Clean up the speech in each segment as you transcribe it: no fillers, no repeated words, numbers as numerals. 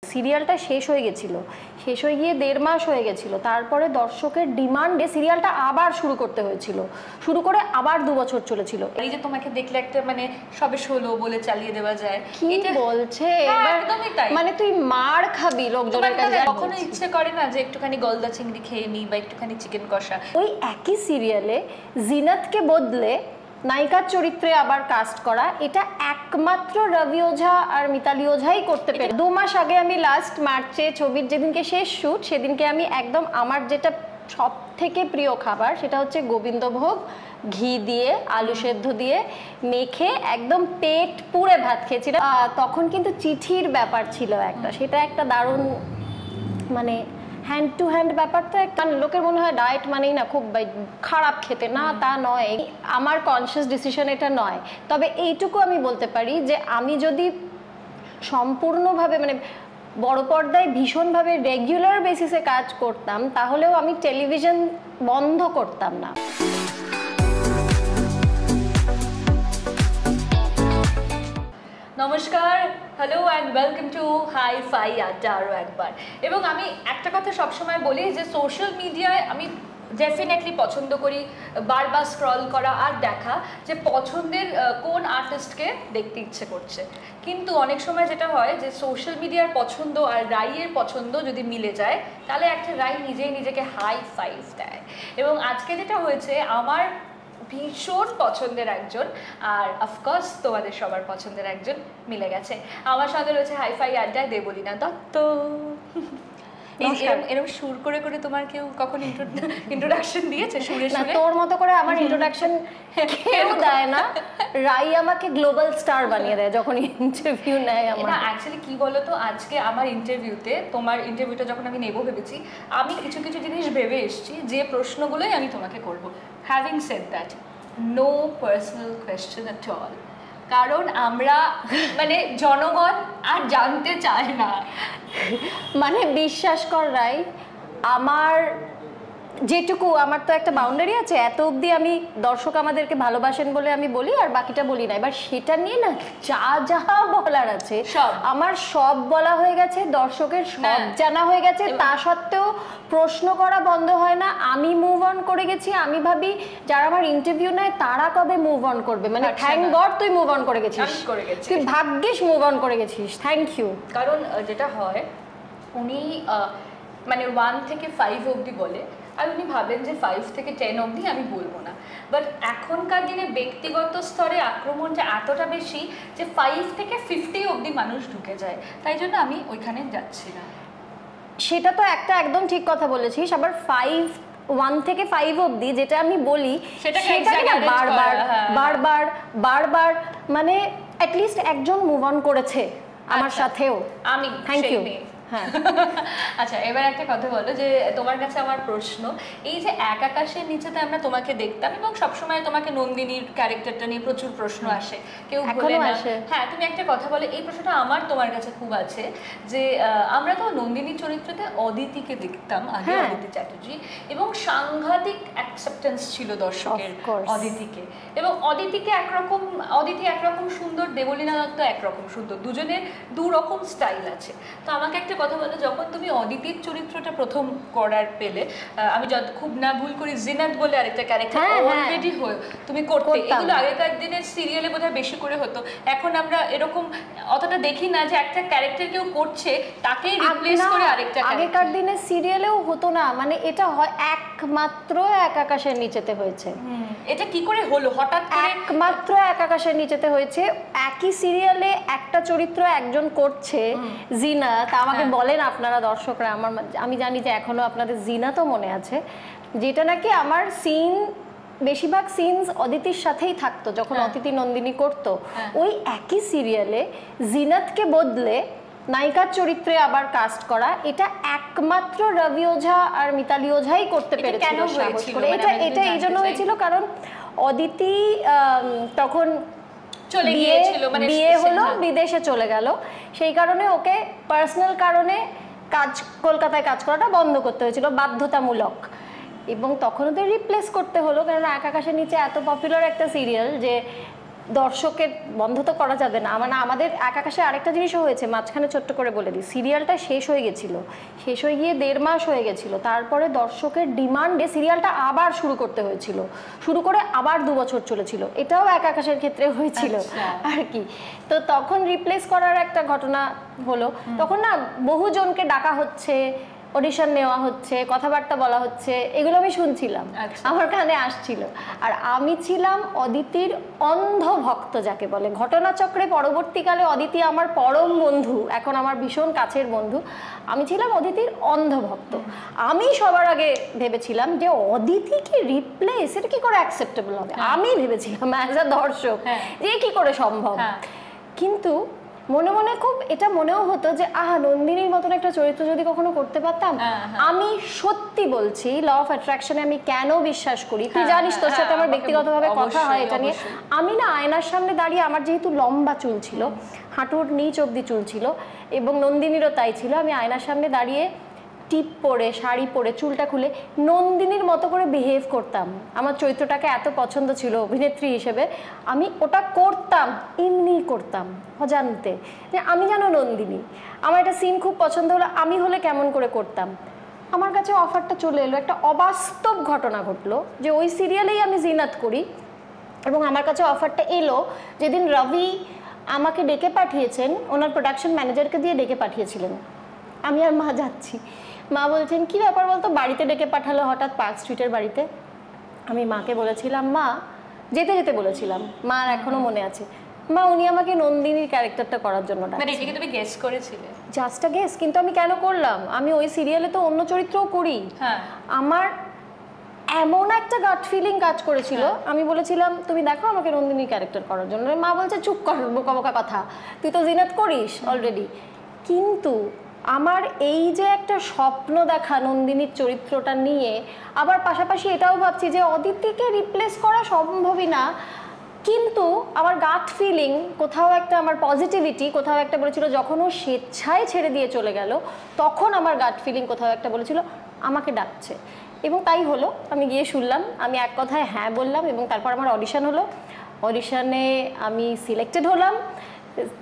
সিরিয়ালটা শেষ হয়ে গেছিল, শেষ হয়ে গিয়ে 1.5 মাস হয়ে গেছিল, তারপরে দর্শকের ডিমান্ডে সিরিয়ালটা আবার শুরু করতে হয়েছিল, শুরু করে আবার 2 বছর চলেছিল। এই যে তোমাকে দেখলে একটা মানে সবে ষোলো বলে চালিয়ে দেওয়া যায়, কি বলছে একদমই তাই। মানে তুই মার খাবি লোকজনের কাছে। কখনো ইচ্ছে করে না যে একটুখানি গলদা চিংড়ি খেয়ে নিই বা একটুখানি চিকেন কষা? ওই একই সিরিয়ালে জিনাতকে বদলে নায়িকার চরিত্রে আবার কাস্ট করা, এটা একমাত্র রবি ওঝা আর মিতালি ওঝাই করতে পেরে। 2 মাস আগে আমি লাস্ট মার্চে ছবির যেদিনকে শেষ শুট, সেদিনকে আমি একদম আমার যেটা সব থেকে প্রিয় খাবার সেটা হচ্ছে গোবিন্দভোগ, ঘি দিয়ে আলু সেদ্ধ দিয়ে মেখে একদম পেট পুরে ভাত খেয়েছিলাম। তখন কিন্তু চিঠির ব্যাপার ছিল একটা, সেটা একটা দারুণ মানে হ্যান্ড টু হ্যান্ড ব্যাপার। তো একটা লোকের মনে হয় ডায়েট মানেই না খুব খারাপ খেতে, না তা নয়, আমার কনসিয়াস ডিসিশন এটা নয়। তবে এইটুকু আমি বলতে পারি যে আমি যদি সম্পূর্ণভাবে মানে বড় পর্দায় ভীষণভাবে রেগুলার বেসিসে কাজ করতাম, তাহলেও আমি টেলিভিশন বন্ধ করতাম না। নমস্কার, hello and welcome to hi-fi আড্ডা আরও একবার। এবং আমি একটা কথা সবসময় বলি যে সোশ্যাল মিডিয়ায় আমি ডেফিনেটলি পছন্দ করি বারবার স্ক্রল করা আর দেখা যে পছন্দের কোন আর্টিস্টকে দেখতে ইচ্ছে করছে। কিন্তু অনেক সময় যেটা হয় যে সোশ্যাল মিডিয়ার পছন্দ আর রাইয়ের পছন্দ যদি মিলে যায়, তাহলে একটা রাই নিজেই নিজেকে হাই ফাইভ দেয়। এবং আজকে যেটা হয়েছে, আমার ভীষণ পছন্দের একজন আর অফকোর্স তোমাদের সবার পছন্দের একজন মিলে গেছে। আমার সঙ্গে রয়েছে হাই-ফাই আড্ডায় দেবলীনা দত্ত। এরকম সুর করে করে তোমার কেউ কখন ইন্ট্রোডাকশন দিয়েছে সুরে সুরে? তোর মতো করে আমার ইন্ট্রোডাকশন কেউ দেয় না, রাই আমাকে গ্লোবাল স্টার বানিয়ে দেয় যখন ইন্টারভিউ নেয় আমার। না অ্যাকচুয়ালি কি বলো তো, আজকে আমার ইন্টারভিউতে, তোমার ইন্টারভিউটা যখন আমি নেবো ভেবেছি, আমি কিছু কিছু জিনিস ভেবে এসেছি যে প্রশ্নগুলোই আমি তোমাকে করব। Having said that, no personal question at all, কারণ আমরা মানে জনগণ আর জানতে চায় না। মানে বিশ্বাস কর রাই, আমার যেটুকু, আমার তো একটা বাউন্ডারি আছে, এত অবধি আমি দর্শক আমাদেরকে ভালোবাসেন বলে আমি বলি, আর বাকিটা বলি না। এবার সেটা নিয়ে না যা যা বলার আছে আমার সব বলা হয়ে গেছে, দর্শকের সব জানা হয়ে গেছে। তা সত্ত্বেও প্রশ্ন করা বন্ধ হয় না। আমি মুভ অন করে গেছি, আমি ভাবি যারা আমার ইন্টারভিউ নেয় তারা কবে মুভ অন করবে। মানে থ্যাংক গড তুই মুভ অন করে গেছিস, তুই ভাগ্যিস মুভ অন করে গেছিস, থ্যাংক ইউ। কারণ যেটা হয়, উনি মানে 1 থেকে 5 অবধি বলে, আর উনি ভাবেন যে 5 থেকে 10 অবধি আমি বলবো না। বাট এখনকার দিনে ব্যক্তিগত স্তরে আক্রমণটা এতটা বেশি যে 5 থেকে 50 অবধি মানুষ ঢুকে যায়, তাই জন্য আমি ওইখানে যাচ্ছি না। সেটা তো একটা একদম ঠিক কথা বলেছিস। আবার 1 থেকে 5 অবধি যেটা আমি বলি সেটা বারবার বারবার বারবার মানে অ্যাটলিস্ট একজন মুভ অন করেছে আমার সাথেও। আমি থ্যাংক ইউ। হ্যাঁ আচ্ছা, এবার একটা কথা বলো যে তোমার কাছে আমার প্রশ্ন, এই যে এক আকাশের নিচেতে আমরা তোমাকে দেখতাম এবং সবসময় তোমাকে নন্দিনীর ক্যারেক্টারটা নিয়ে প্রচুর প্রশ্ন আসে, কেউ ভুলে না। হ্যাঁ, তুমি একটা কথা বলে, এই প্রশ্নটা আমার তোমার কাছে খুব আছে যে আমরা তো নন্দিনীর চরিত্রতে অদিতিকে দেখতাম আগে, অদিতি চ্যাটার্জি, এবং সাংঘাতিক অ্যাকসেপ্টেন্স ছিল দর্শকের অদিতিকে। এবং অদিতি একরকম সুন্দর, দেবলীনা দত্ত একরকম সুন্দর, দুজনের দুরকম স্টাইল আছে। তো আমাকে একটা কথা বলো, যখন তুমি অদিতির চরিত্রটা প্রথম করার পেলে, আমি যত খুব না ভুল করি জিনাত বলে আরেকটা ক্যারেক্টার অলরেডি তুমি করতে, এগুলো আগেকার দিনের সিরিয়ালে বোধহয় বেশি করে হতো। এখন আমরা এরকম অতটা দেখি না যে একটা ক্যারেক্টার কেউ করছে তাকেই রিপ্লেস করে আরেকটা। আগেকার দিনের সিরিয়ালেও হতো না, মানে এটা হয় একমাত্র এক আকাশের নিচেতে হয়েছে। এটা কি করে হলো হঠাৎ করে? একমাত্র এক আকাশের নিচেতে হয়েছে। একই সিরিয়ালে একটা চরিত্র একজন করছে, জিনাত। আমাকে বলেন আপনারা দর্শকরা, আমি জানি যে এখনো আপনাদের জিনাতও মনে আছে, যেটা নাকি আমার সিন, বেশিরভাগ সিনস অদিতির সাথেই থাকতো যখন অদিতি নন্দিনী করতো। ওই একই সিরিয়ালে জিনাতকে বদলে নায়িকার চরিত্রে আবার কাস্ট করা, এটা একমাত্র রবি ওঝা আর মিতালি ওঝাই করতে পেরেছিল। এটা এই জন্য হয়েছিল কারণ অদিতি তখন বিয়ে হলো, বিদেশে চলে গেল, সেই কারণে ওকে পার্সোনাল কারণে কলকাতায় কাজ করাটা বন্ধ করতে হয়েছিল, বাধ্যতামূলক। এবং তখন ওদের রিপ্লেস করতে হলো, কারণ এক আকাশের নিচে এত পপুলার একটা সিরিয়াল যে দর্শকের বন্ধ তো করা যাবে না, মানে আমাদের এক আকাশে আরেকটা জিনিসও হয়েছে মাঝখানে, ছোট্ট করে বলে দিই, সিরিয়ালটা শেষ হয়ে গেছিল, শেষ হয়ে গিয়ে 1.5 মাস হয়ে গেছিল, তারপরে দর্শকের ডিমান্ডে সিরিয়ালটা আবার শুরু করতে হয়েছিল, শুরু করে আবার 2 বছর চলেছিল, এটাও এক আকাশের ক্ষেত্রে হয়েছিল আর কি। তো তখন রিপ্লেস করার একটা ঘটনা হলো, তখন না বহুজনকে ডাকা হচ্ছে, অডিশন নেওয়া হচ্ছে, কথাবার্তা বলা হচ্ছে, এগুলো আমি শুনছিলাম, আমার কানে আসছিল। আর আমি ছিলাম অদিতির অন্ধ ভক্ত যাকে বলে। ঘটনাচক্রে পরবর্তীকালে অদিতি আমার পরম বন্ধু, এখন আমার ভীষণ কাছের বন্ধু। আমি ছিলাম অদিতির অন্ধ ভক্ত। আমি সবার আগে ভেবেছিলাম যে অদিতিকে রিপ্লেস এটা কি করে অ্যাকসেপ্টেবল হবে, আমি ভেবেছিলাম অ্যাজ আ দর্শক যে কি করে সম্ভব। কিন্তু মনে মনে খুব এটা মনেও হতো যে নন্দিনীর মতন একটা চরিত্র যদি কখনো করতে পারতাম। আমি সত্যি বলছি, ল অফ অ্যাট্রাকশনে আমি কেন বিশ্বাস করি, তুই জানিস, তোর সাথে আমার ব্যক্তিগতভাবে কথা হয় এটা নিয়ে। আমি না আয়নার সামনে দাঁড়িয়ে, আমার যেহেতু লম্বা চুল ছিল, হাঁটুর নিচ অব্দি চুল ছিল, এবং নন্দিনীরও তাই ছিল, আমি আয়নার সামনে দাঁড়িয়ে টিপ পরে, শাড়ি পরে, চুলটা খুলে নন্দিনীর মতো করে বিহেভ করতাম। আমার চরিত্রটাকে এত পছন্দ ছিল অভিনেত্রী হিসেবে, আমি ওটা করতাম, এমনি করতাম অজান্তে, যে আমি যেন নন্দিনী। আমার একটা সিন খুব পছন্দ হলো, আমি হলে কেমন করে করতাম। আমার কাছে অফারটা চলে এলো, একটা অবাস্তব ঘটনা ঘটলো যে ওই সিরিয়ালেই আমি জিনাত করি, এবং আমার কাছে অফারটা এলো যেদিন রবি আমাকে ডেকে পাঠিয়েছেন, ওনার প্রোডাকশন ম্যানেজারকে দিয়ে ডেকে পাঠিয়েছিলেন। আমি আর মা যাচ্ছি, মা বলছেন কি ব্যাপার বলতো, বাড়িতে ডেকে পাঠালো হঠাৎ, পার্ক স্ট্রিটের বাড়িতে। আমি মাকে বলেছিলাম, মা যেতে যেতে বলেছিলাম, মা এখনো মনে আছে, মা উনি আমাকে নন্দিনীর ক্যারেক্টারটা করার জন্য ডাকছেন। এটা কি তুমি গেস করেছিলে? জাস্ট আ গেস, কিন্তু আমি কেন করলাম, আমি ওই সিরিয়ালে তো অন্য চরিত্রও করি। আমার এমন একটা গাট ফিলিং কাজ করেছিল, আমি বলেছিলাম তুমি দেখো আমাকে নন্দিনীর ক্যারেক্টার করার জন্য। মা বলছে চুপ কর, বোকা বোকা কথা, তুই তো জিনাত করিস অলরেডি। কিন্তু আমার এই যে একটা স্বপ্ন দেখা নন্দিনীর চরিত্রটা নিয়ে, আবার পাশাপাশি এটাও ভাবছি যে অদিতিকে রিপ্লেস করা সম্ভবই না, কিন্তু আমার গাট ফিলিং কোথাও একটা, আমার পজিটিভিটি কোথাও একটা বলেছিল, যখন ও স্বেচ্ছায় ছেড়ে দিয়ে চলে গেল, তখন আমার গাট ফিলিং কোথাও একটা বলেছিল আমাকে ডাকছে। এবং তাই হলো, আমি গিয়ে শুনলাম, আমি এক কথায় হ্যাঁ বললাম, এবং তারপর আমার অডিশন হলো, অডিশনে আমি সিলেক্টেড হলাম।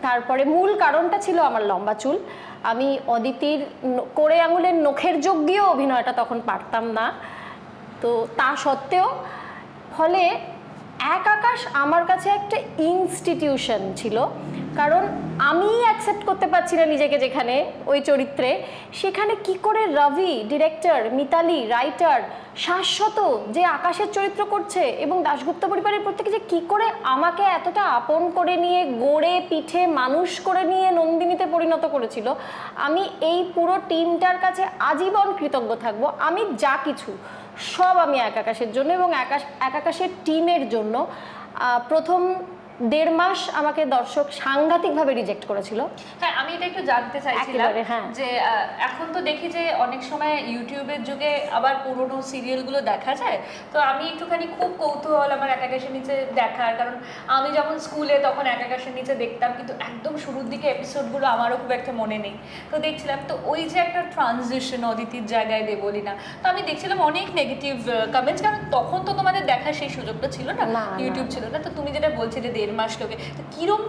তারপরে মূল কারণটা ছিল আমার লম্বা চুল। আমি অদিতির কোড়ে আঙুলের নখের যোগ্য অভিনয়টা তখন পারতাম না, তো তা সত্ত্বেও, ফলে এক আকাশ আমার কাছে একটা ইনস্টিটিউশন ছিল, কারণ আমি অ্যাকসেপ্ট করতে পারছি না নিজেকে যেখানে ওই চরিত্রে, সেখানে কি করে রবি ডিরেক্টর, মিতালি রাইটার শাশ্বত যে আকাশের চরিত্র করছে, এবং দাশগুপ্ত পরিবারের প্রত্যেকে যে কি করে আমাকে এতটা আপন করে নিয়ে, গড়ে পিঠে মানুষ করে নিয়ে নন্দিনীতে পরিণত করেছিল। আমি এই পুরো টিমটার কাছে আজীবন কৃতজ্ঞ থাকবো। আমি যা কিছু সব আমি এক আকাশের জন্য এবং এক আকাশের টিমের জন্য। প্রথম 1.5 মাস আমাকে দর্শক সাংঘাতিকভাবে রিজেক্ট করেছিল। হ্যাঁ, আমি এটা একটু জানতে চাইছিলাম যে এখন তো দেখি যে অনেক সময় ইউটিউবের যুগে আবার পুরোনো সিরিয়ালগুলো দেখা যায়, তো আমি একটুখানি খুব কৌতূহল আমার এক আকাশের নিচে দেখার, কারণ আমি যখন স্কুলে তখন এক আকাশের নিচে দেখতাম, কিন্তু একদম শুরুর দিকে এপিসোডগুলো আমারও খুব একটা মনে নেই, তো দেখছিলাম, তো ওই যে একটা ট্রানজিশন অদিতির জায়গায় দেবলীনা, তো আমি দেখছিলাম অনেক নেগেটিভ কমেন্টস, কারণ তখন তো তোমাদের দেখার সেই সুযোগটা ছিল না, ইউটিউব ছিল না। তো তুমি যেটা বলছিলে 1.5 মাস লোকে, তো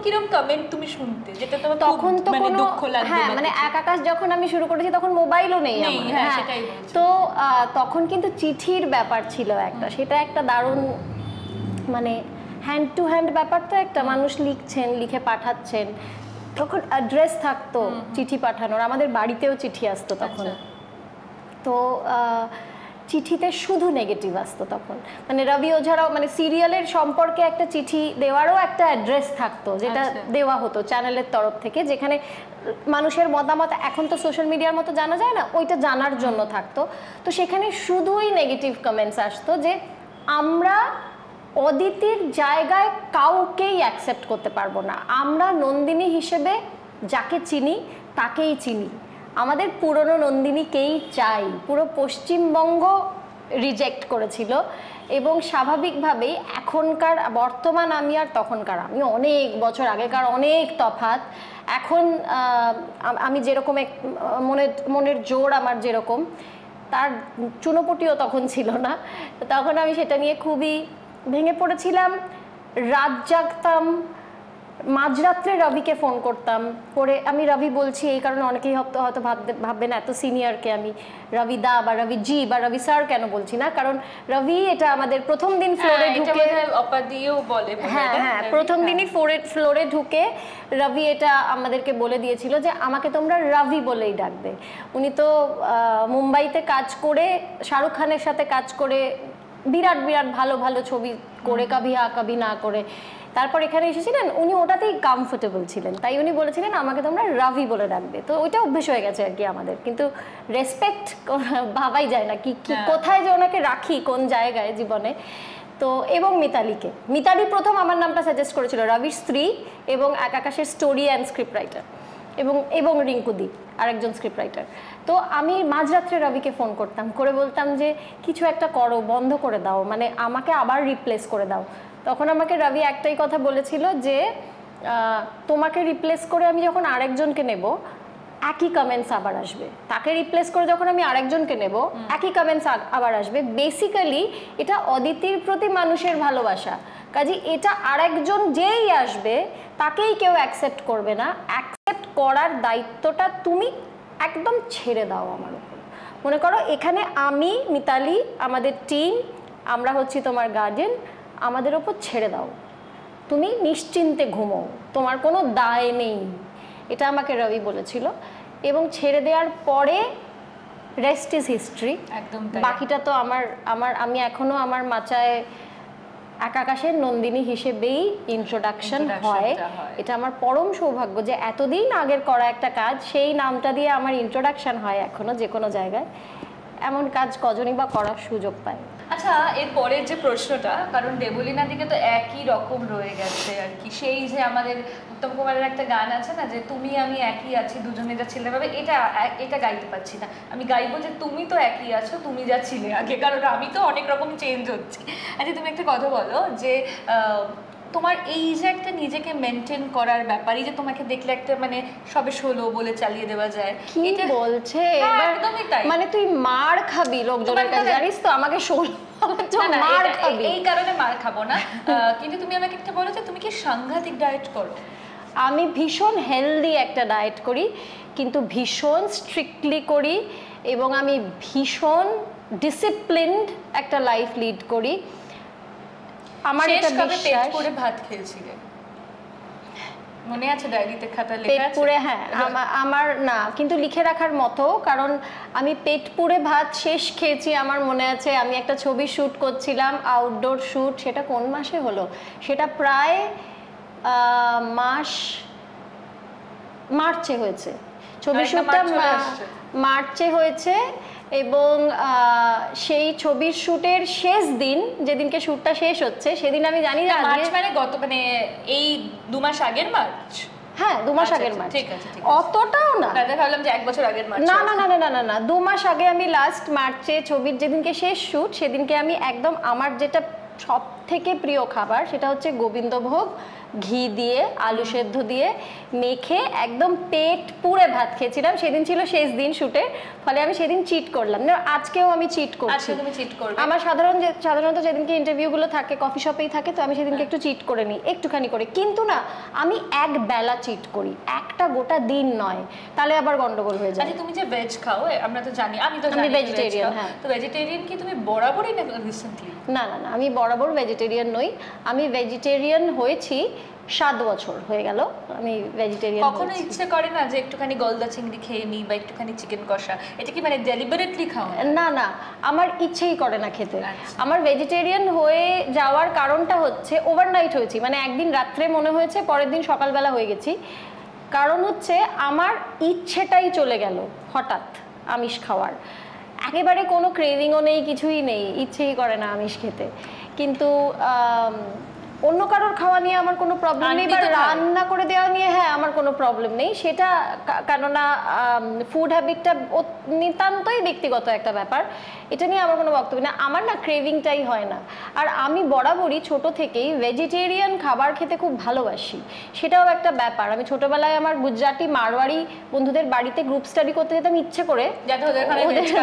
কিরম কমেন্ট তুমি শুনতে, যেটা তোমার তখন তো মানে দুঃখ লাগবে? হ্যাঁ, মানে এক আকাশ যখন আমি শুরু করেছি তখন মোবাইলও নেই আমার। হ্যাঁ, সেটাই বলছি। তো তখন কিন্তু চিঠির ব্যাপার ছিল একটা, সেটা একটা দারুণ, মানে হ্যান্ড টু হ্যান্ড ব্যাপার, তো একটা মানুষ লিখছেন, লিখে পাঠাচ্ছেন, তখন অ্যাড্রেস থাকতো চিঠি পাঠানোর, আমাদের বাড়িতেও চিঠি আসতো তখন। তো চিঠিতে শুধু নেগেটিভ আসতো তখন, মানে রবি ওঝারাও, মানে সিরিয়ালের সম্পর্কে একটা চিঠি দেওয়ারও একটা অ্যাড্রেস থাকতো, যেটা দেওয়া হতো চ্যানেলের তরফ থেকে, যেখানে মানুষের মতামত, এখন তো সোশ্যাল মিডিয়ার মতো জানা যায় না, ওইটা জানার জন্য থাকতো। তো সেখানে শুধুই নেগেটিভ কমেন্টস আসতো যে আমরা অদিতির জায়গায় কাউকেই অ্যাকসেপ্ট করতে পারবো না, আমরা নন্দিনী হিসেবে যাকে চিনি তাকেই চিনি, আমাদের পুরনো নন্দিনীকেই চাই। পুরো পশ্চিমবঙ্গ রিজেক্ট করেছিল, এবং স্বাভাবিকভাবেই এখনকার বর্তমান আমি আর তখনকার আমি অনেক বছর আগেকার অনেক তফাৎ। এখন আমি যেরকম মনের জোর আমার যেরকম, তার চুনোপুটিও তখন ছিল না। তখন আমি সেটা নিয়ে খুবই ভেঙে পড়েছিলাম, রাত জাগতাম, মাঝরাত্রে রবিকে ফোন করতাম, করে আমি রবি বলছি এই কারণে অনেকেই হয়তো ভাববেন এত সিনিয়রকে আমি রবি দা বা রবি জি বা রবি স্যার কেন বলছি না, কারণ রবি এটা আমাদের প্রথম দিন ফ্লোরে ঢুকে, হ্যাঁ হ্যাঁ প্রথম দিনই ফ্লোরে ঢুকে রবি এটা আমাদেরকে বলে দিয়েছিল যে আমাকে তোমরা রবি বলেই ডাকবে। উনি তো মুম্বাইতে কাজ করে, শাহরুখ খানের সাথে কাজ করে, বিরাট বিরাট ভালো ভালো ছবি করে, কভি হা কভি না করে, তারপর এখানে এসেছিলেন, উনি ওটাতেই কমফোর্টেবল ছিলেন, তাই উনি বলেছিলেন আমাকে তোমরা রবি বলে ডাকবে। তো ওইটা অভ্যেস হয়ে গেছে আর কি আমাদের, কিন্তু রেসপেক্ট ভাবাই যায় না কি কোথায় যে ওনাকে রাখি, কোন জায়গায় জীবনে। তো এবং মিতালি প্রথম আমার নামটা সাজেস্ট করেছিল, রবির স্ত্রী এবং এক আকাশের স্টোরি অ্যান্ড স্ক্রিপ্ট রাইটার, এবং রিঙ্কুদি আরেকজন স্ক্রিপ্ট রাইটার। তো আমি মাঝরাত্রে রবিকে ফোন করতাম, করে বলতাম যে কিছু একটা করো, বন্ধ করে দাও, মানে আমাকে আবার রিপ্লেস করে দাও। তখন আমাকে রবি একটাই কথা বলেছিল যে তোমাকে রিপ্লেস করে আমি যখন আরেকজনকে নেব একই কমেন্টস আবার আসবে, তাকে রিপ্লেস করে যখন আমি আরেকজনকে নেব একই কমেন্টস আবার আসবে। বেসিক্যালি এটা অদিতির প্রতি মানুষের ভালোবাসা, কাজে এটা আরেকজন যেই আসবে তাকেই কেউ অ্যাকসেপ্ট করবে না, অ্যাকসেপ্ট করার দায়িত্বটা তুমি একদম ছেড়ে দাও আমার উপর। মনে করো এখানে আমি, মিতালি, আমাদের টিম, আমরা হচ্ছি তোমার গার্জেন, আমাদের ওপর ছেড়ে দাও, তুমি নিশ্চিন্তে ঘুমো, তোমার কোনো দায় নেই, এটা আমাকে রবি বলেছিল। এবং ছেড়ে দেওয়ার পরে রেস্ট ইজ হিস্ট্রি। একদম বাকিটা তো আমি এখনো আমার মাচায় এক আকাশের নন্দিনী হিসেবেই ইন্ট্রোডাকশন হয়। এটা আমার পরম সৌভাগ্য যে এতদিন আগের করা একটা কাজ, সেই নামটা দিয়ে আমার ইন্ট্রোডাকশন হয় এখনো যে কোনো জায়গায়। এমন কাজ কজনই বা করার সুযোগ পায়। আচ্ছা, এর পরের যে প্রশ্নটা, কারণ দেবলীনা দিকে তো একই রকম রয়ে গেছে আর কি, সেই যে আমাদের উত্তম কুমারের একটা গান আছে না, যে তুমি আমি একই আছি দুজনে যা ছিলে ভাবে, এটা গাইতে পারছি না, আমি গাইবো যে তুমি তো একই আছো তুমি যা ছিলে আগে, কারণ আমি তো অনেক রকম চেঞ্জ হচ্ছি। আচ্ছা, তুমি একটা কথা বলো যে তোমার এই যে একটা নিজেকে মেনটেন করার ব্যাপারই, যে তোমাকে দেখলে একটা মানে সবে 16 বলে চালিয়ে দেওয়া যায়, কি বলছে একদমই তাই, মানে তুই মার খাবি লোকজনের কাছে, জানিস তো আমাকে 16 মার খাবি, এই কারণে মার খাবো না। কিন্তু তুমি আমাকে একটা বলো যে তুমি কি সাংঘাতিক ডায়েট করো? আমি ভীষণ হেলদি একটা ডায়েট করি, কিন্তু ভীষণ স্ট্রিক্টলি করি, এবং আমি ভীষণ ডিসিপ্লিনড একটা লাইফ লিড করি। আমার এটা বিশ্বাস। পেট পুরে ভাত খেয়েছিলে মনে আছে? ডায়েরিতে খাতা লেখা আছে পেট পুরে? হ্যাঁ, আমার না, কিন্তু লিখে রাখার মতো, কারণ আমি পেট পুরে ভাত শেষ খেয়েছি আমার মনে আছে। আমি একটা ছবি শ্যুট করছিলাম, আউটডোর শ্যুট, সেটা কোন মাসে হলো, সেটা প্রায় মার্চে হয়েছে। ছবি শ্যুটটা মার্চে হয়েছে, এবং সেই ছবির শ্যুটের শেষ দিন, যেদিনকে শ্যুটটা শেষ হচ্ছে, সেদিন আমি জানি না মার্চ মানে এই 2 মাস আগের মার্চ। হ্যাঁ, 2 মাস আগের মার্চ। ঠিক আছে, অতটাও না, ভাবলাম যে 1 বছর আগের মার্চ। না না না না না না, 2 মাস আগে আমি লাস্ট মার্চে ছবির যেদিনকে শেষ শ্যুট, সেদিনকে আমি একদম আমার যেটা সব থেকে প্রিয় খাবার সেটা হচ্ছে গোবিন্দভোগ, ঘি দিয়ে আলু সেদ্ধ দিয়ে মেখে একদম পেট পুরে ভাত খেয়েছিলাম। সেদিন ছিল শেষ দিন শুটে, ফলে আমি সেদিন চিট করলাম না। আজকেও আমি চিট করছি। তুমি চিট করবে? আমার সাধারণত যেদিনকে ইন্টারভিউগুলো থাকে কফি শপেই থাকে, তো আমি সেদিনকে একটু চিট করে নিই, একটুখানি করে। কিন্তু না, আমি এক বেলা চিট করি, একটা গোটা দিন নয়, তাহলে আবার গন্ডগোল হয়ে যায়। আচ্ছা, তুমি যে ভেজ খাও, আমরা তো জানি, আমি ভেজিটেরিয়ান। হ্যাঁ, তো ভেজিটেরিয়ান কি তুমি বরাবরই না রিসেন্টলি? না না না, আমি বরাবর ভেজিটেরিয়ান নই। আমি ভেজিটেরিয়ান হয়েছি 7 বছর হয়ে গেল আমি ভেজিটেরিয়ান। কখনো ইচ্ছে করে না যে একটুখানি গলদা চিংড়ি খেয়ে নিই বা একটুখানি চিকেন কষা? এটা কি মানে ডেলিবারেটলি খাও? না না, আমার ইচ্ছেই করে না খেতে। আমার ভেজিটেরিয়ান হয়ে যাওয়ার কারণটা হচ্ছে ওভারনাইট হয়েছি, মানে একদিন রাত্রে মনে হয়েছে, পরের দিন সকালবেলা হয়ে গেছি। কারণ হচ্ছে আমার ইচ্ছেটাই চলে গেল হঠাৎ আমিষ খাওয়ার, একেবারে কোনো ক্রেভিংও নেই, কিছুই নেই, ইচ্ছেই করে না আমিষ খেতে। কিন্তু অন্য কারোর খাওয়া নিয়ে আমার কোনো প্রবলেম নেই, বা রান্না করে দেওয়া নিয়ে হ্যাঁ আমার কোনো প্রবলেম নেই, সেটা কেননা ফুড হ্যাবিটটা নিতান্তই ব্যক্তিগত একটা ব্যাপার, এটা নিয়ে আমার কোনো বক্তব্য না। আমার না ক্রেভিংটাই হয় না। আর আমি বরাবরই ছোট থেকেই ভেজিটেরিয়ান খাবার খেতে খুব ভালোবাসি, সেটাও একটা ব্যাপার। আমি ছোটবেলায় আমার গুজরাটি মারওয়াড়ি বন্ধুদের বাড়িতে গ্রুপ স্টাডি করতে যেতাম ইচ্ছে করে, ওদের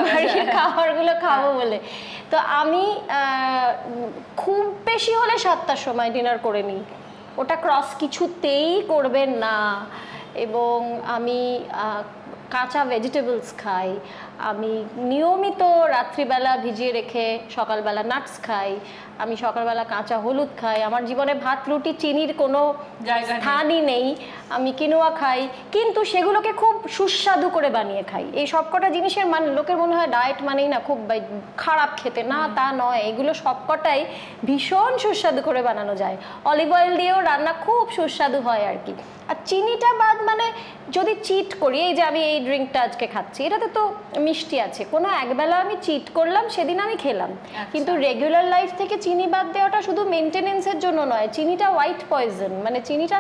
বাড়ির খাবারগুলো খাবো বলে। তো আমি খুব বেশি হলে 7টার সময় সময় ডিনার করে নিই, ওটা ক্রস কিছুতেই করবেন না। এবং আমি কাঁচা ভেজিটেবলস খাই, আমি নিয়মিত রাত্রিবেলা ভিজিয়ে রেখে সকালবেলা নাটস খাই, আমি সকালবেলা কাঁচা হলুদ খাই, আমার জীবনে ভাত রুটি চিনির কোনো স্থানই নেই, আমি কিনোয়া খাই, কিন্তু সেগুলোকে খুব সুস্বাদু করে বানিয়ে খাই। এই সবকটা জিনিসের মানে লোকের মনে হয় ডায়েট মানেই না খুব খারাপ খেতে, না তা নয়, এগুলো সবকটাই ভীষণ সুস্বাদু করে বানানো যায়, অলিভ অয়েল দিয়েও রান্না খুব সুস্বাদু হয় আর কি। আর চিনিটা বাদ মানে যদি চিট করি, এই যে আমি এই ড্রিঙ্কটা আজকে খাচ্ছি, এটাতে তো মিষ্টি আছে, কোনো একবেলা আমি চিট করলাম সেদিন আমি খেলাম, কিন্তু রেগুলার লাইফ থেকে চিনি বাদ দেওয়াটা শুধু মেনটেনেন্সের জন্য নয়, চিনিটা হোয়াইট পয়জন, মানে চিনিটা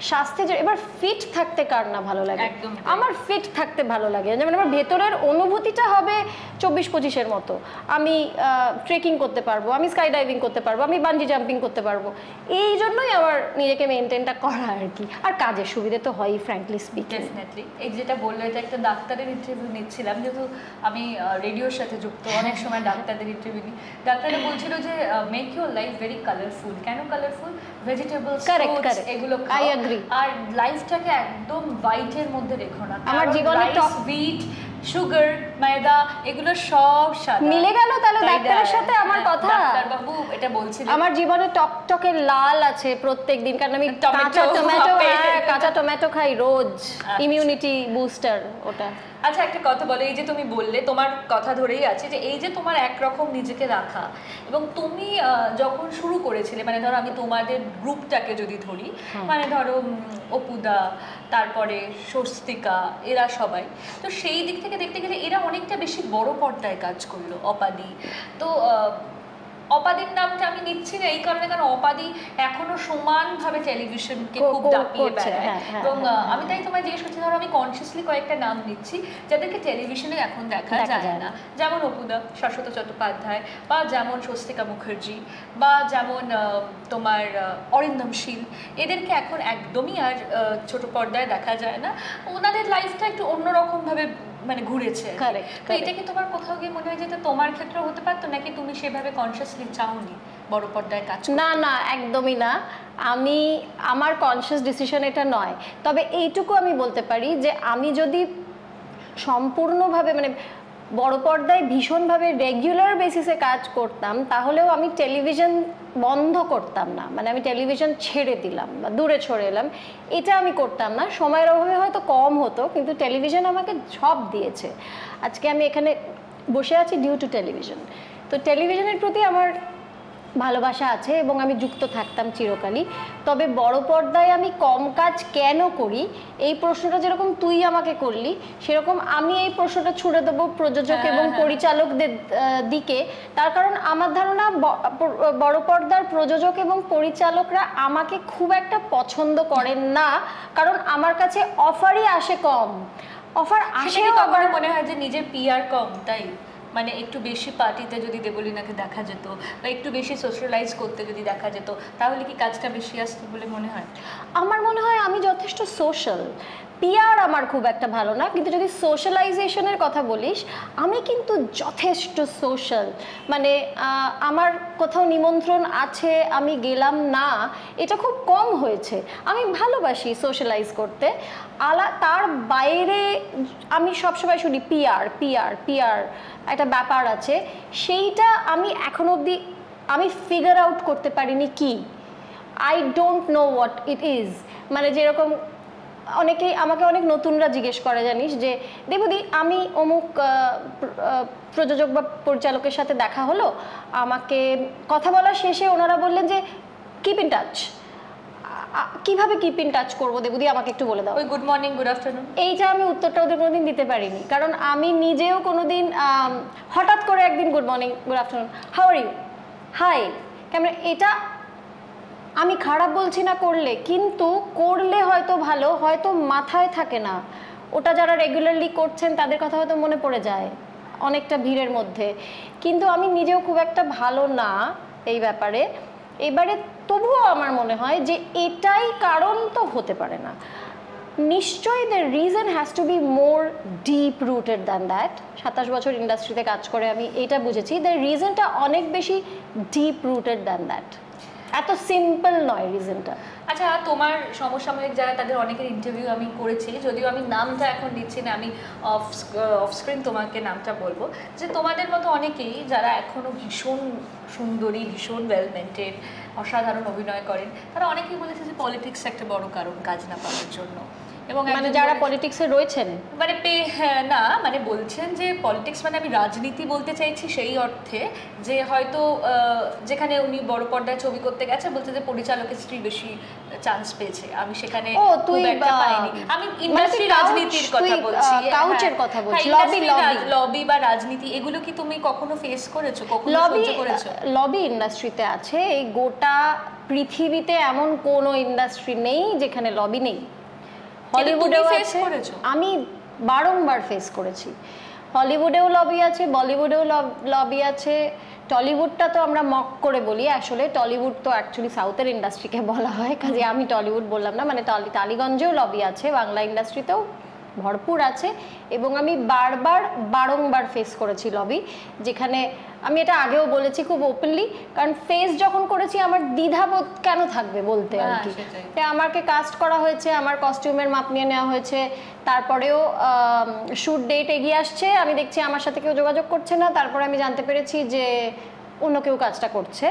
স্বাস্থ্যের। এবার ফিট থাকতে কার না ভালো লাগে, আমার ফিট থাকতে ভালো লাগে, যেমন আমার ভেতরের অনুভূতিটা হবে 24-25-এর মতো, আমি ট্রেকিং করতে পারবো, আমি স্কাই ডাইভিং করতে পারবো, আমি বানজি জাম্পিং করতে পারবো, এই জন্যই আমার নিজেকে মেনটেনটা করা আর কি। আর কাজের সুবিধে তো হয়ই, ফ্র্যাঙ্কলি স্পিকিং। ডেফিনেটলি। এই যেটা বললো, এটা একটা ডাক্তারের ইন্টারভিউ নিচ্ছিলাম, যেহেতু আমি রেডিওর সাথে যুক্ত, অনেক সময় ডাক্তারদের ইন্টারভিউ নিই। ডাক্তারে বলছিল যে make your life very colourful. কেন কালারফুল? ভেজিটেবলস, ফ্রুটস, এগুলো খাও, আর লাইফটাকে একদম হোয়াইটের মধ্যে রেখো না। আমার জীবনে টক, হুইট, সুগার, ময়দা, এগুলো সব সাদা। মিলে গেল তাহলে ডাক্তারের সাথে আমার কথা। ডাক্তার বাবু এটা বলছিলেন, আমার জীবনে টকটকে লাল আছে প্রত্যেকদিন, কারণ আমি কাঁচা টমেটো খাই রোজ, ইমিউনিটি বুস্টার ওটা। আচ্ছা, একটা কথা বলো, এই যে তুমি বললে, তোমার কথা ধরেই আছে যে এই যে তোমার একরকম নিজেকে রাখা, এবং তুমি যখন শুরু করেছিলে, মানে ধরো আমি তোমাদের গ্রুপটাকে যদি ধরি, মানে ধরো অপুদা, তারপরে স্বস্তিকা, এরা সবাই, তো সেই দিক থেকে দেখতে গেলে এরা অনেকটা বেশি বড় পর্দায় কাজ করলো। অপাদি তো অপাদির নামটা আমি নিচ্ছি না এই কারণে, কারণ অপাদি এখনো সমানভাবে টেলিভিশনকে খুব দাপিয়ে বেড়ায়, এবং আমি তাই তোমায় জিজ্ঞেস করছি, ধরো আমি কনসিয়াসলি কয়েকটা নাম নিচ্ছি যাদেরকে টেলিভিশনে এখন দেখা যায় না, যেমন অপুদা, শাশ্বত চট্টোপাধ্যায়, বা যেমন স্বস্তিকা মুখার্জি, বা যেমন তোমার অরিন্দম শীল, এদেরকে এখন একদমই আর ছোট পর্দায় দেখা যায় না, ওনাদের লাইফটা একটু অন্যরকম ভাবে মানে ঘুরেছে। তো এটা কি তোমার কোথাও গিয়ে মনে হয় যে তোমার ক্ষেত্রে হতে পারতো, নাকি তুমি সেভাবে কনসিয়াসলি চাওনি বড় পর্দায় কাজ? না না, একদমই না, আমি আমার কনসিয়াস ডিসিশন এটা নয়। তবে এইটুকু আমি বলতে পারি যে আমি যদি সম্পূর্ণভাবে মানে বড় পর্দায় ভীষণভাবে রেগুলার বেসিসে কাজ করতাম, তাহলেও আমি টেলিভিশন বন্ধ করতাম না, মানে আমি টেলিভিশন ছেড়ে দিলাম বা দূরে সরে এলাম, এটা আমি করতাম না। সময়ের অভাবে হয়তো কম হতো, কিন্তু টেলিভিশন আমাকে সব দিয়েছে। আজকে আমি এখানে বসে আছি ডিউ টু টেলিভিশন। তো টেলিভিশনের প্রতি আমার ভালোবাসা আছে এবং আমি যুক্ত থাকতাম চিরকালই। তবে বড় পর্দায় আমি কম কাজ কেন করি, এই প্রশ্নটা যেরকম তুই আমাকে করলি, সেরকম আমি এই প্রশ্নটা ছুড়ে দেবো প্রযোজক এবং পরিচালকদের দিকে। তার কারণ আমার ধারণা বড় পর্দার প্রযোজক এবং পরিচালকরা আমাকে খুব একটা পছন্দ করেন না, কারণ আমার কাছে অফারই আসে কম। অফার আসে, আমার মনে হয় যে নিজের পিআর কম, তাই মানে একটু বেশি পার্টিতে যদি দেবলীনাকে দেখা যেত বা একটু বেশি সোশ্যালাইজ করতে যদি দেখা যেত, তাহলে কি কাজটা বেশি আসতো বলে মনে হয়? আমার মনে হয় আমি যথেষ্ট সোশ্যাল, পিআর আমার খুব একটা ভালো না, কিন্তু যদি সোশ্যালাইজেশনের কথা বলিস, আমি কিন্তু যথেষ্ট সোশ্যাল। মানে আমার কোথাও নিমন্ত্রণ আছে আমি গেলাম না, এটা খুব কম হয়েছে। আমি ভালোবাসি সোশ্যালাইজ করতে, তার বাইরে আমি সবসময় শুনি পিআর পিআর পিআর একটা ব্যাপার আছে, সেইটা আমি এখন অবধি আমি ফিগার আউট করতে পারিনি কি, I don't know what it is. মানে যেরকম অনেকেই আমাকে অনেক নতুনরা জিজ্ঞেস করে জানিস যে দেবুদি আমি অমুক প্রযোজক বা পরিচালকের সাথে দেখা হলো, আমাকে কথা বলার শেষে ওনারা বললেন যে কিপ ইন টাচ। কিভাবে কিপ ইন টাচ করবো দেবুদি, আমাকে একটু বলে দাও। ওই গুড মর্নিং, গুড আফটারনুন, এইটা আমি উত্তরটা ওদের কোনোদিন দিতে পারিনি, কারণ আমি নিজেও কোনোদিন হঠাৎ করে একদিন good morning, good afternoon, how are you, hi, কেমন, এটা আমি খারাপ বলছি না করলে, কিন্তু করলে হয়তো ভালো, হয়তো মাথায় থাকে না। ওটা যারা রেগুলারলি করছেন তাদের কথা হয়তো মনে পড়ে যায় অনেকটা ভিড়ের মধ্যে, কিন্তু আমি নিজেও খুব একটা ভালো না এই ব্যাপারে। এবারে তবুও আমার মনে হয় যে এটাই কারণ তো হতে পারে না, নিশ্চয়ই the reason has to be more deep rooted than that. 27 বছর ইন্ডাস্ট্রিতে কাজ করে আমি এটা বুঝেছি, দ্য রিজনটা অনেক বেশি ডিপ রুটেড দ্যান দ্যাট। এত সিম্পল নয় রিজনটা। আচ্ছা, তোমার সমসাময়িক যারা, তাদের অনেকের ইন্টারভিউ আমি করেছি, যদিও আমি নামটা এখন দিচ্ছি না, আমি অফ স্ক্রিন তোমাকে নামটা বলবো, যে তোমাদের মতো অনেকেই যারা এখনো ভীষণ সুন্দরী, ভীষণ ওয়েল মেনটেন, অসাধারণ অভিনয় করেন, তারা অনেকেই বলেছে যে পলিটিক্স একটা বড় কারণ কাজ না পাওয়ার জন্য। এবং মানে যারা পলিটিক্সে রয়েছেন, মানে না, মানে বলছেন যে পলিটিক্স মানে আমি রাজনীতি বলতে চাইছি সেই অর্থে যে হয়তো যেখানে উনি বড় পর্দায় ছবি করতে গেছে, বলছে যে পরিচালকের স্ত্রী বেশি চান্স পেয়েছে, আমি সেখানে খুব একটা পাইনি। আমি ইন্ডাস্ট্রি রাজনীতির কথা বলছি, কাউচের কথা বলছি, লবি বা রাজনীতি, এগুলো কি তুমি কখনো ফেস করেছো, কখনো সহ্য করেছো? লবি ইন্ডাস্ট্রিতে আছে, এই গোটা পৃথিবীতে এমন কোনো ইন্ডাস্ট্রি নেই যেখানে লবি নেই। হলিউডেও ফেস করেছো? আমি বারংবার ফেস করেছি। হলিউডেও লবি আছে, বলিউডেও লবি আছে, টলিউডটা তো আমরা মক করে বলি, আসলে টলিউড তো অ্যাকচুয়ালি সাউথের ইন্ডাস্ট্রিকে বলা হয়, কাজে আমি টলিউড বললাম না। মানে টালিগঞ্জেও লবি আছে, বাংলা ইন্ডাস্ট্রিতেও ভরপুর আছে, এবং আমি বারংবার ফেস করেছি লবি, যেখানে আমি এটা আগেও বলেছি খুব ওপেনলি, কারণ ফেস যখন করেছি আমার দ্বিধাবোধ কেন থাকবে বলতে আর কি। আমাকে কাস্ট করা হয়েছে, আমার কস্টিউমের মাপ নিয়ে নেওয়া হয়েছে, তারপরেও শ্যুট ডেট এগিয়ে আসছে, আমি দেখছি আমার সাথে কেউ যোগাযোগ করছে না, তারপরে আমি জানতে পেরেছি যে অন্য কেউ কাজটা করছে,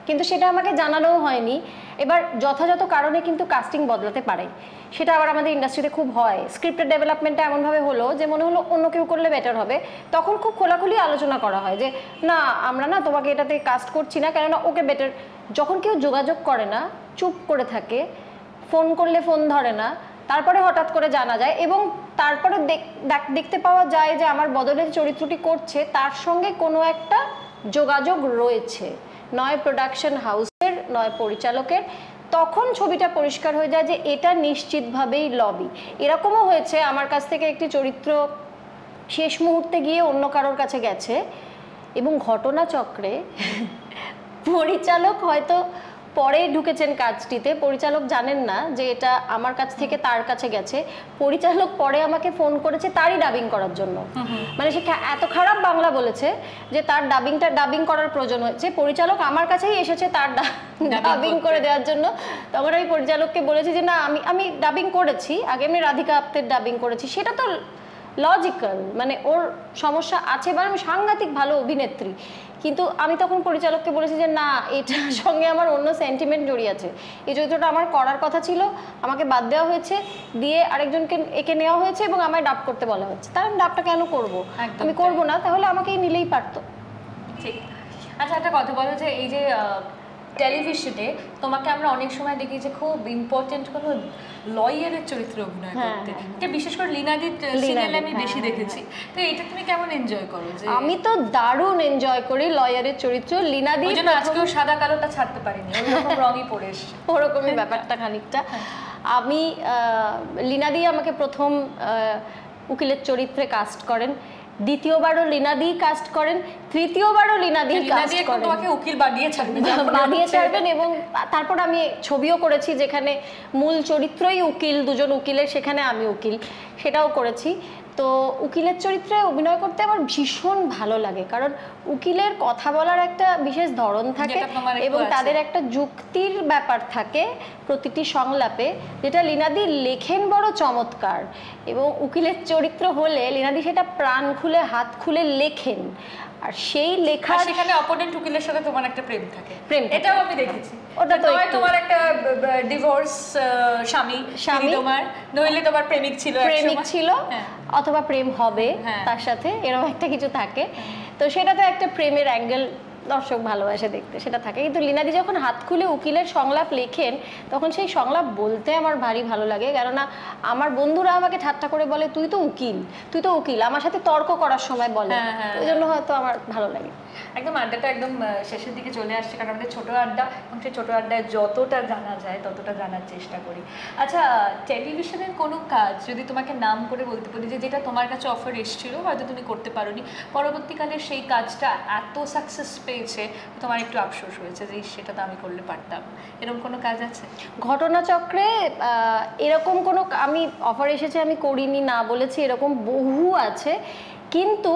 কিন্তু সেটা আমাকে জানানোও হয়নি। এবার যথাযথ কারণে কিন্তু কাস্টিং বদলাতে পারে, সেটা আবার আমাদের ইন্ডাস্ট্রিতে খুব হয়। স্ক্রিপ্টের ডেভেলপমেন্টটা এমনভাবে হলো যে মনে হলো অন্য কেউ করলে বেটার হবে, তখন খুব খোলাখুলি আলোচনা করা হয় যে না, আমরা না তোমাকে এটাতে কাস্ট করছি না, কেননা ওকে বেটার। যখন কেউ যোগাযোগ করে না, চুপ করে থাকে, ফোন করলে ফোন ধরে না, তারপরে হঠাৎ করে জানা যায়, এবং তারপরে দেখতে পাওয়া যায় যে আমার বদলে চরিত্রটি করছে তার সঙ্গে কোনো একটা যোগাযোগ রয়েছে, নয় প্রোডাকশন হাউসের, নয় পরিচালকের, তখন ছবিটা পরিষ্কার হয়ে যায় যে এটা নিশ্চিতভাবেই লবি। এরকমও হয়েছে আমার কাছ থেকে একটি চরিত্র শেষ মুহূর্তে গিয়ে অন্য কারোর কাছে গেছে, এবং ঘটনাচক্রে পরিচালক হয়তো পরে ঢুকেছেন কাজটিতে, পরিচালক জানেন না যে এটা আমার কাছ থেকে তার কাছে গেছে, পরিচালক পরে আমাকে ফোন করেছে তারই ডাবিং করার জন্য। মানে সে এত খারাপ বাংলা বলেছে যে তার ডাবিং করার প্রয়োজন হয়েছে, পরিচালক আমার কাছেই এসেছে তার ডাবিং করে দেওয়ার জন্য। তখন আমি পরিচালককে বলেছি যে না, আমি ডাবিং করেছি, আগে আমি রাধিকা আপ্তের ডাবিং করেছি, সেটা তো লজিক্যাল, মানে ওর সমস্যা আছে, বা আমি সাংঘাতিক ভালো অভিনেত্রী, কিন্তু আমি তখন পরিচালককে বলেছি যে না, এটার সঙ্গে আমার অন্য সেন্টিমেন্ট জড়িয়ে আছে, এই চরিত্রটা আমার করার কথা ছিল, আমাকে বাদ দেওয়া হয়েছে, দিয়ে আরেকজনকে একে নেওয়া হয়েছে, এবং আমায় ডাব করতে বলা হচ্ছে, তার আমি ডাবটা কেন করব? আমি করবো না, তাহলে আমাকেই নিলেই পারতো। ঠিক। আচ্ছা, একটা কথা বলো, যে এই যে টেলিভিশনে তোমাকে আমরা অনেক সময় দেখি যে খুব ইম্পর্টেন্ট কোনো লয়ারের চরিত্রে অভিনয় করতে, এটা বিশেষ করে লিনাদির সিরিয়ালে আমি বেশি দেখেছি, তো এটা তুমি কেমন এনজয় করো? যে আমি তো দারুণ এনজয় করি লয়ারের চরিত্র। লিনাদি আজকেও সাদা কালোটা ছাড়তে পারিনি, ওরকম রঙই পরে এসেছে, ওরকমই ব্যাপারটা খানিকটা। আমি লিনাদি আমাকে প্রথম উকিলের চরিত্রে কাস্ট করেন, দ্বিতীয়বারও লিনাদি কাস্ট করেন, তৃতীয়বারও লিনাদি কাস্ট করেন, তোমাকে উকিল বানিয়ে ছাড়বেন। এবং তারপর আমি ছবিও করেছি যেখানে মূল চরিত্রই উকিল, দুজন উকিলের, সেখানে আমি উকিল, সেটাও করেছি। তো উকিলের চরিত্রে অভিনয় করতে আমার ভীষণ ভালো লাগে, কারণ উকিলের কথা বলার একটা বিশেষ ধরন থাকে, এবং তাদের একটা যুক্তির ব্যাপার থাকে প্রতিটি সংলাপে, যেটা লিনাদি লেখেন বড় চমৎকার। এবং উকিলের চরিত্র হলে লিনাদি সেটা প্রাণ খুলে, হাত খুলে লেখেন, আর সেই লেখা, সেখানে অপোনেন্ট উকিলের সাথে তোমার একটা প্রেম থাকে, এটাও আমি দেখেছি। ওটা তো তোমার একটা ডিভোর্স স্বামী তোমার, নইলে তোমার প্রেমিক ছিল, অথবা প্রেম হবে তার সাথে, এরকম একটা কিছু থাকে। তো সেটা তো একটা প্রেমের অ্যাঙ্গেল দর্শক ভালোবাসে দেখতে, সেটা থাকে। কিন্তু লিনাদি যখন হাত খুলে উকিলের সংলাপ লেখেন, তখন সেই সংলাপ বলতে আমার ভারী ভালো লাগে, কেননা আমার বন্ধুরা আমাকে ঠাট্টা করে বলে তুই তো উকিল, আমার সাথে তর্ক করার সময় বলে, ওই জন্য হয়তো আমার ভালো লাগে। একদম আড্ডাটা একদম শেষের দিকে চলে আসছে, কারণ আমাদের ছোট আড্ডা, এবং সেই ছোট আড্ডায় যতটা জানা যায় ততটা জানার চেষ্টা করি। আচ্ছা, টেলিভিশনের কোনো কাজ যদি তোমাকে নাম করে বলতে পারি যে যেটা তোমার কাছে অফার এসেছিল, হয়তো তুমি করতে পারোনি, পরবর্তীকালে সেই কাজটা এত সাকসেস পেয়েছে তোমার একটু আফসোস হয়েছে যে সেটা তো আমি করলে পারতাম, এরকম কোনো কাজ আছে? ঘটনাচক্রে এরকম কোনো আমি অফার এসেছে আমি করিনি না বলেছি, এরকম বহু আছে, কিন্তু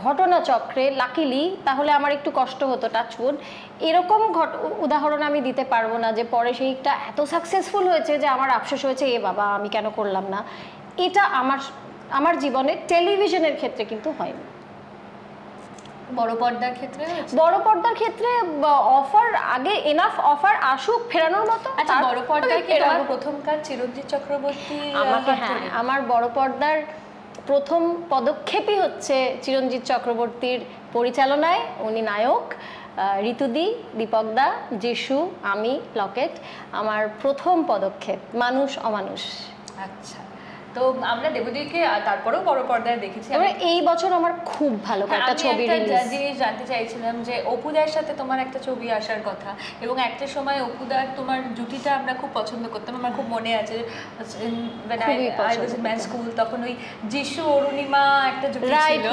ঘটনাচক্রে লাকিলি তাহলে আমার একটু কষ্ট হতো, টাচউড, এরকম উদাহরণ আমি দিতে পারবো না যে পরে সেইটা এত সাকসেসফুল হয়েছে যে আমার আফসোস হয়েছে এ বাবা আমি কেন করলাম না। এটা আমার জীবনে টেলিভিশনের ক্ষেত্রে কিন্তু হয়নি। বড় পর্দার ক্ষেত্রে অফার আগে এনাফ অফার আসুক ফেরানোর মতো। আচ্ছা, বড় পর্দায় কি তোমার প্রথম কাজ চিরঞ্জিত চক্রবর্তী? হ্যাঁ, আমার বড় পর্দার প্রথম পদক্ষেপই হচ্ছে চিরঞ্জিত চক্রবর্তীর পরিচালনায়। উনি নায়ক, ঋতুদি, দীপকদা, যিশু, আমি, লকেট। আমার প্রথম পদক্ষেপ মানুষ অমানুষ। আচ্ছা, তো আমরা দেবদীকে তারপরেও বড় পর্দায় দেখেছি। এই বছর আমার খুব ভালো একটা ছবি রিলিজ। জিনিস জানতে চাইছিলাম যে অপুদার সাথে তোমার একটা ছবি আসার কথা, এবং একটা সময় অপুদার তোমার জুটিটা আমরা খুব পছন্দ করতাম। আমার খুব মনে আছে স্কুল, তখন ওই যিশু অরুণিমা একটা জুটি ছিল,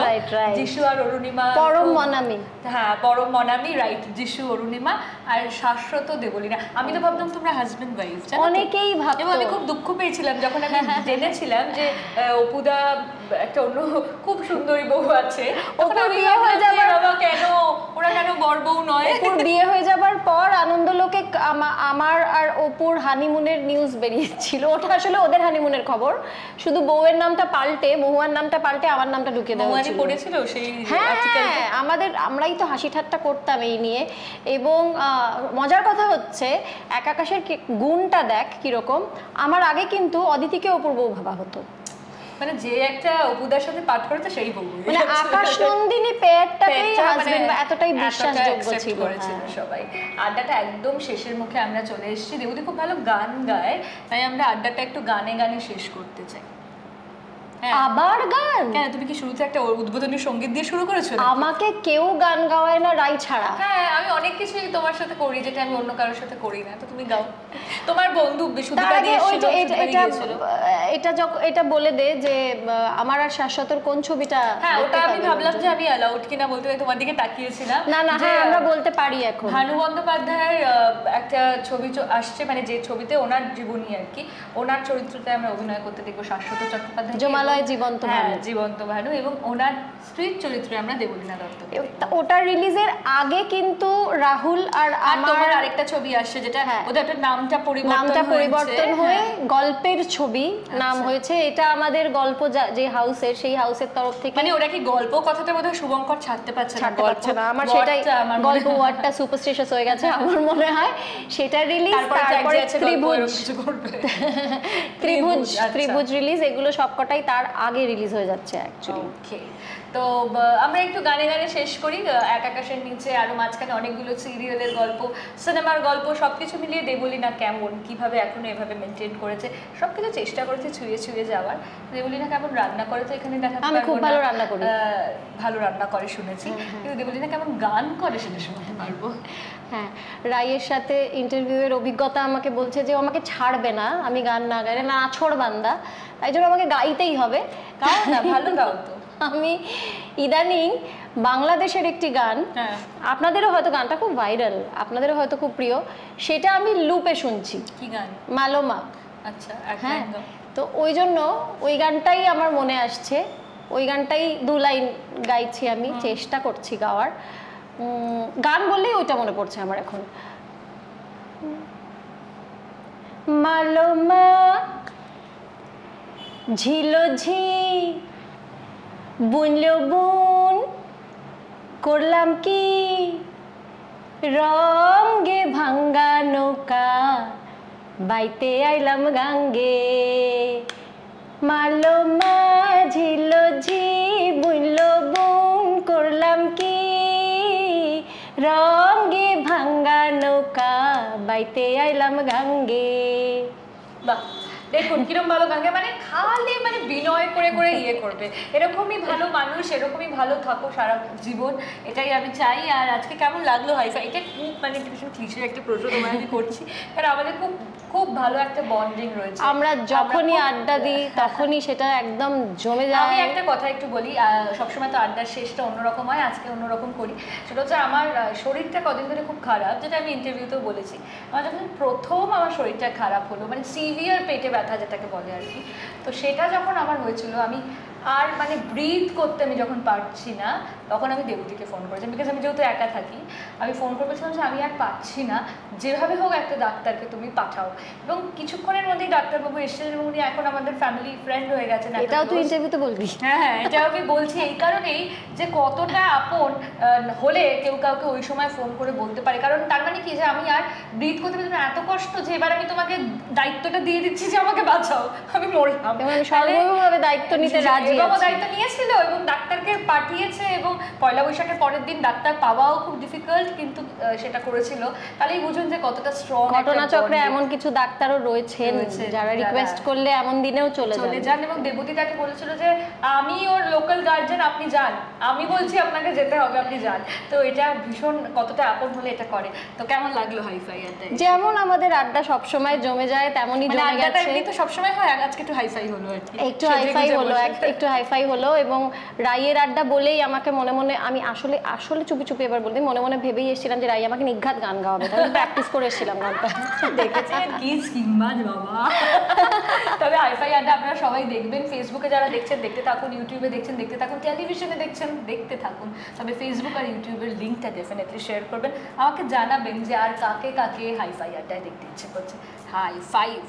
যিশু আর অরুণিমা, পরম মনামি। হ্যাঁ, পরম মনামি, রাইট, যিশু অরুণিমা আর শাশ্বত দেবলীনা। আমি তো ভাবতাম তোমরা হাজবেন্ড ওয়াইফ, অনেকেই ভাবতো, এবং আমি খুব দুঃখ পেয়েছিলাম যখন আমি জেনেছিলাম যে অপুদা একটা অন্য খুব সুন্দরী বউ আছে। ওর বিয়ে হয়ে যাবার কেন ওরা কেন বর বউ নয়? ওর বিয়ে হয়ে যাবার পর আনন্দলোকে আমার আর অপুর হানিমুনের নিউজ বেরিয়েছিল। ওটা আসলে ওদের হানিমুনের খবর, শুধু বউয়ের নামটা পাল্টে, মহুয়ার নামটা পাল্টে আমার নামটা ঢুকে দেওয়া হয়েছিল। পড়েছিল সেই হ্যাঁ, আমরাই তো হাসি ঠাট্টা করতাম এই নিয়ে। এবং মজার কথা হচ্ছে এক আকাশের গুণটা দেখ কিরকম। আমার আগে কিন্তু অদিতিকে অপুর বউ ভাবা হতো, মানে যে একটা অপুদার সাথে পাঠ করেছে সেই বউ, মানে আকাশ নন্দিনী পেয়ারটাতেই হাজবেন্ড এতটাই বিশ্বাসযোগ্য ছিল সবাই। আড্ডাটা একদম শেষের মুখে আমরা চলে এসেছি। দেবদী খুব ভালো গান গায়, তাই আমরা আড্ডাটা একটু গানে গানে শেষ করতে চাই। আবার গান? কেন, তুমি কি শুরুতে একটা উদ্বোধনী সঙ্গীত দিয়ে শুরু করেছো? আমাকে কেউ গান গাওয়ায় না রাই ছাড়া। হ্যাঁ, আমি অনেক কিছুই তোমার সাথে করি যেটা আমি অন্য কারোর সাথে করি না, তো তুমি গাও। তোমার বন্ধু এটা বলে দে যে আমার আর শাশ্বতর কোন ছবিটা। হ্যাঁ, ওটা আমি ভাবলাম যে আমি অ্যালাউড কিনা বলতে, তোমার দিকে তাকিয়েছিলাম। না, হ্যাঁ, আমরা বলতে পারি এখন। ভানু বন্দ্যোপাধ্যায়ের একটা ছবি আসছে, মানে যে ছবিতে ওনার জীবনী আর কি, ওনার চরিত্রতে আমরা অভিনয় করতে দেখবো শাশ্বত চট্টোপাধ্যায়, জমালয় জীবন্ত ভানু, জীবন্ত ভানু, এবং ওনার স্ত্রীর চরিত্রে আমরা দেবলীনা দত্ত। ওটা রিলিজের আগে কিন্তু রাহুল আর আমার আরেকটা ছবি আসছে যেটা ওদের একটা নামটা পরিবর্তন হয়ে গল্পের ছবি নাম হয়েছে। এটা আমাদের গল্প যে হাউসের, সেই হাউসের তরফ থেকে। মানে ওরা কি গল্প কথাটা বোধহয় শুভঙ্কর ছাড়তে পারছে না। আমার সেটাই, গল্প ওয়ার্ডটা সুপারস্টিশিয়াস হয়ে গেছে আমার মনে হয়। সেটা রিলিজ, তারপরে ত্রিভুজ রিলিজ, এগুলো সবকটাই তার আগে রিলিজ হয়ে যাচ্ছে অ্যাকচুয়ালি। ওকে, তো আমরা একটু গানে গানে শেষ করি। এক আকাশের নিচে আরো মাঝখানে অনেকগুলো সিরিয়ালের গল্প, সিনেমার গল্প, সবকিছু মিলিয়ে দেবলীনা কেমন, কিভাবে এখনো এভাবে মেনটেন করেছে, সবকিছু চেষ্টা করেছে ছুঁয়ে ছুঁয়ে যাওয়ার। দেবলীনা কেমন রান্না করে তো এখানে দেখাতে পারবো না, খুব ভালো রান্না করি, ভালো রান্না করে শুনেছি, কিন্তু দেবলীনা কেমন গান করে সেটা শুনতে পারবো। হ্যাঁ, রাইয়ের সাথে ইন্টারভিউয়ের অভিজ্ঞতা আমাকে বলছে যে ও আমাকে ছাড়বে না আমি গান না গাইলে, না আছড় বান্দা, তাই জন্য আমাকে গাইতেই হবে। গাও না, ভালো গাও তো। আমি ইদানিং বাংলাদেশের একটি গান, আপনাদেরও হয়তো গানটা খুব ভাইরাল, আপনাদেরও হয়তো খুব প্রিয়, সেটা আমি লুপে শুনছি। কি গান? মালোমা। আচ্ছা, হ্যাঁ, তো ওই জন্য ওই গানটাই আমার মনে আসছে, ওই গানটাই 2 লাইন গাইছি আমি, চেষ্টা করছি গাওয়ার। গান বললেই ওইটা মনে পড়ছে আমার এখন। মালোমা ঝিলো ঝি বুনলো বুন করলাম কি রঙে ভাঙ্গা নৌকা বাইতে আইলাম গাঙ্গে। মালোমা ঝিলো ঝি বুনলো বুন করলাম কি রঙে ভাঙ্গা নৌকা বাইতে আইলাম গাঙ্গে। বাহ, দেখুন কিরম ভালো গান গায়, মানে খালি মানে বিনয় করে করে ইয়ে করবে। এরকমই ভালো মানুষ, এরকমই ভালো থাকো সারা জীবন, এটাই আমি চাই। আর আজকে কেমন লাগলো হাইফাই? এটা খুব মানে ভীষণ ক্লিশে একটা প্রশ্ন তোমায় আমি করছি, কারণ আমাদের খুব খুব ভালো একটা বন্ডিং রয়েছে। আমরা যখনই আড্ডা দিই তখনই সেটা একদম জমে যায়। আমি একটা কথা একটু বলি, সবসময় তো আড্ডার শেষটা অন্যরকম হয়, আজকে অন্যরকম করি। সেটা হচ্ছে আমার শরীরটা কদিন ধরে খুব খারাপ, যেটা আমি ইন্টারভিউতেও বলেছি। আমার যখন প্রথম আমার শরীরটা খারাপ হলো, মানে সিভিয়ার পেটে ব্যথা যেটাকে বলে আর কি, তো সেটা যখন আমার হয়েছিল, আমি আর মানে ব্রিথ করতে আমি যখন পারছি না তখন আমি দেবতীকে ফোন করেছিলাম, বিকজ আমি যেহেতু একা থাকি। আমি ফোন করেছিলাম যে আমি আর পাচ্ছি না, যেভাবে হোক একটা ডাক্তারকে তুমি পাঠাও। এবং কিছুক্ষণের মধ্যেই ডাক্তারবাবু এসেছিলেন এবং উনি এখন আমাদের ফ্যামিলি ফ্রেন্ড হয়ে গেছেন। এটাও তুই ইন্টারভিউতে বলবি? হ্যাঁ, এটাও আমি বলছি এই কারণেই যে কতটা আপন হলে কেউ কাউকে ওই সময় ফোন করে বলতে পারে। কারণ তার মানে কি যে আমি আর ব্রিথ করতে পারছি না, এত কষ্ট যে এবার আমি তোমাকে দায়িত্বটা দিয়ে দিচ্ছি যে আমাকে বাঁচাও, আমি মরলাম। এবং সর্বভাবে দায়িত্ব নিতে রাজি বাবা আছে। দায়িত্ব নিয়েছিল এবং ডাক্তারকে পাঠিয়েছে, এবং পয়লা বৈশাখের পরের দিন ডাক্তার পাওয়াও খুব ডিফিকাল্ট, কিন্তু সেটা করেছিল। তাহলেই বুঝুন যে কতটা স্ট্রং। ঘটনাচক্রে এমন কিছু ডাক্তারও রয়েছেন যারা রিকোয়েস্ট করলে এমন দিনেও চলে যান। এবং দেবতী তাকে বলেছিল যে আমি ওর লোকাল গার্জেন, আপনি যান, আমি বলছি আপনাকে যেতে হবে, আপনি যান। তো এটা ভীষণ কতটা আপন হলে এটা করে। তো কেমন লাগলো হাইফাই আড্ডা? যেমন আমাদের আড্ডা সবসময় জমে যায় তেমনই জমে গেছে। এমনি তো সবসময় হয়, আজকে একটু হাইফাই হলো আর কি, একটু হাইফাই হলো। এবং রাইয়ের আড্ডা বলেই আমাকে মনে মনে, আমি আসলে চুপি চুপি এবার বলতে মনে মনে ভেবেই এসেছিলাম যে রাই আমাকে নিঘাত গান গাওয়াবে, তাহলে প্র্যাকটিস করে এসেছিলাম গানটা। দেখেছেন কি সিম্বাজ বাবা। তবে হাইফাই আড্ডা আপনারা সবাই দেখবেন, ফেসবুকে যারা দেখছেন দেখতে থাকুন, ইউটিউবে দেখছেন দেখতে থাকুন, টেলিভিশনে দেখছেন দেখতে থাকুন। তবে ফেসবুক আর ইউটিউবের লিঙ্কটা ডেফিনেটলি শেয়ার করবেন, আমাকে জানাবেন যে আর কাকে কাকে হাইফাই আড্ডায় দেখতে ইচ্ছে করছে। High five.